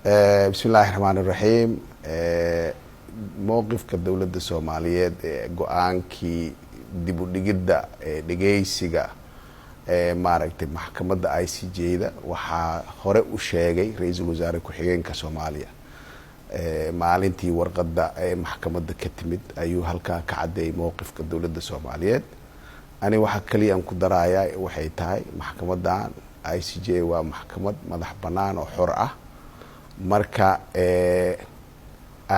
بسم الله الرحمن الرحيم موقف كدولة الصومالية قوانكي دبو دقيدة دقيسيقة ماركتي محكمة ICJ دا وحا هوري وشيغي رئيس الوزراء كحيين كصوماليا maalintii warqada ay maxkamadda ka timid ayuu halka ka cadeeyay mowqifka dawladda Soomaaliyeed ani waxa kaliya aan ku darayaa waxay tahay maxkamadan ICJ waa maxkamad madax banaan oo xor ah marka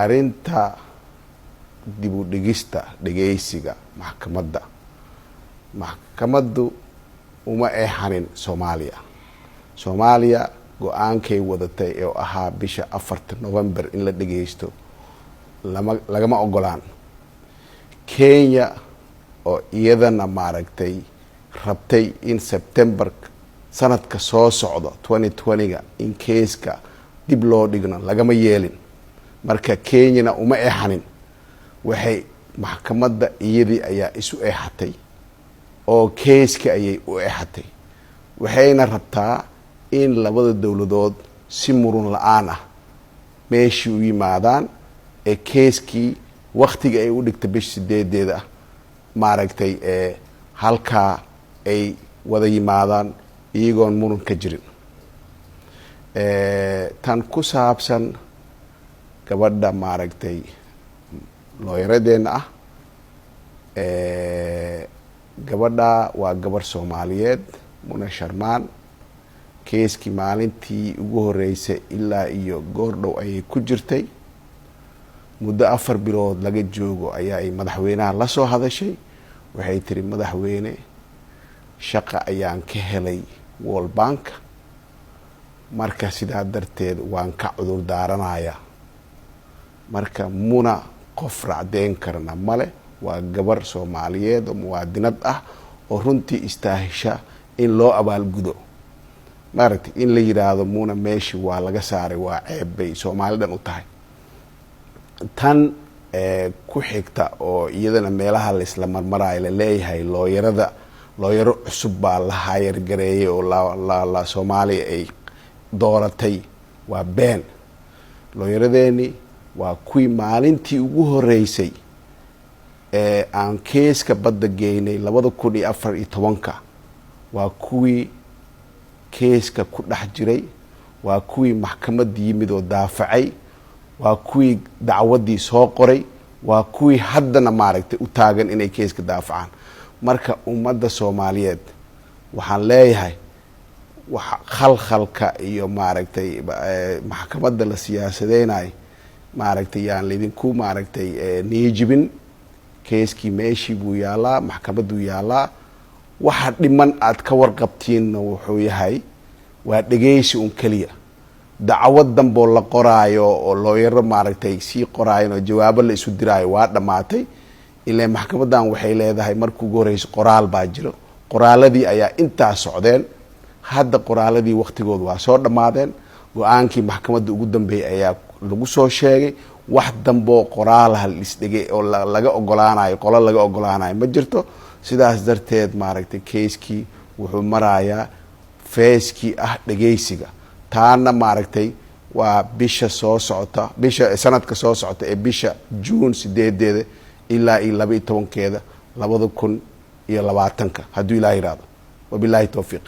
arinta dib u dhigista dhageysiga maxkamaddu uma eexanin Soomaaliya go'aankay wadatay oo ahaa bisha 4 November in la dhageysto lagama ogolaan Kenya oo iyadana maaragtay rabtay in September sanadka soo socdo 2020ga in case-ka dib loo dhigno lagama yeelin marka Kenya uma eexanin waxay maxkamadda iyadii ayaa isu eexatay oo case-ka ayay u eexatay waxayna rabtaa in labada dawladood si murun la'aan ah meeshii u yimaadaan ee case-kii waqtiga ay u dhigtay bisha 8deeda maaragtay halka ay wada yimaadaan iyagoon murun ka jirin tan ku saabsan gabadha maaragtay looyaradeena ah gabadha waa gabar Soomaaliyeed Muna Sharmaan keeskii maalintii ugu horeysay ilaa iyo goordhow ayay ku jirtay muddo 4 bilood laga joogo ayaa ay madaxweynaha la soo hadashay waxay tiri madaxweyne shaqo ayaan ka helay World Bank marka sidaa darteed waan ka cudur daaranayaa marka Muna qof raacdeen karna male waa gabar Soomaaliyeed oo muwaadinad ah oo runtii istaahisha in loo abaalgudo maaragtay in la yiraahdo Muna meeshi waa laga saaray waa ceeb bay Soomaalidan u tahay tan ku xigta oo iyadana meelaha la isla marmaray la leeyahay looyaro cusub baa la hayr gareeyay oo la Soomaaliya ay dooratay waa been looyaradeeni waa kuwii maalintii ugu horeysay aan keeska badda geynay 2014 waa kuwii keeska ku dhex jiray waa kuwii maxkamad yimid oo daafacay waa kuwii dacwadii soo qoray waa kuwii haddana maaragtay u taagan inay keeska daafacaan marka ummadda Soomaaliyeed waxaan leeyahay waxa khalkhalka iyo maaragtay maxkamadda la siyaasadeynay maaragtay yaan lidinku maaragtay niyajibin keeskii meeshii buu yaalaa maxkamaddu yaalaa waxa dhiman aad ka warqabtiin wuxuu yahay waa dhageysi un kaliya dacwad dambo la qoraayo oo looyaro maaragtay si qoraayo jawaabo la isu diraayo waa dhamaatay ilaa maxkamadan waxay leedahay markuu gooreyso qoraal baa jiro qoraaladii ayaa inta socdeen hadda qoraaladii waqtigoodu waa soo dhamaadeen go'aankii maxkamadda ugu dambeeyay ayaa lagu soo sheegay wax dambo qoraal hal isdhigay oo laga ogolaanayo qolo laga ogolaanayo ma jirto sidaas darteed maaragtay keeskii wuxuu marayaa feeskii ah dhageysiga taana maaragtay waa bisha soo socota bisha sanadka soo socota ee bisha June 8deeda ilaa 12keeda 2020 haduu Ilaahay raado wabillahi tawfiiq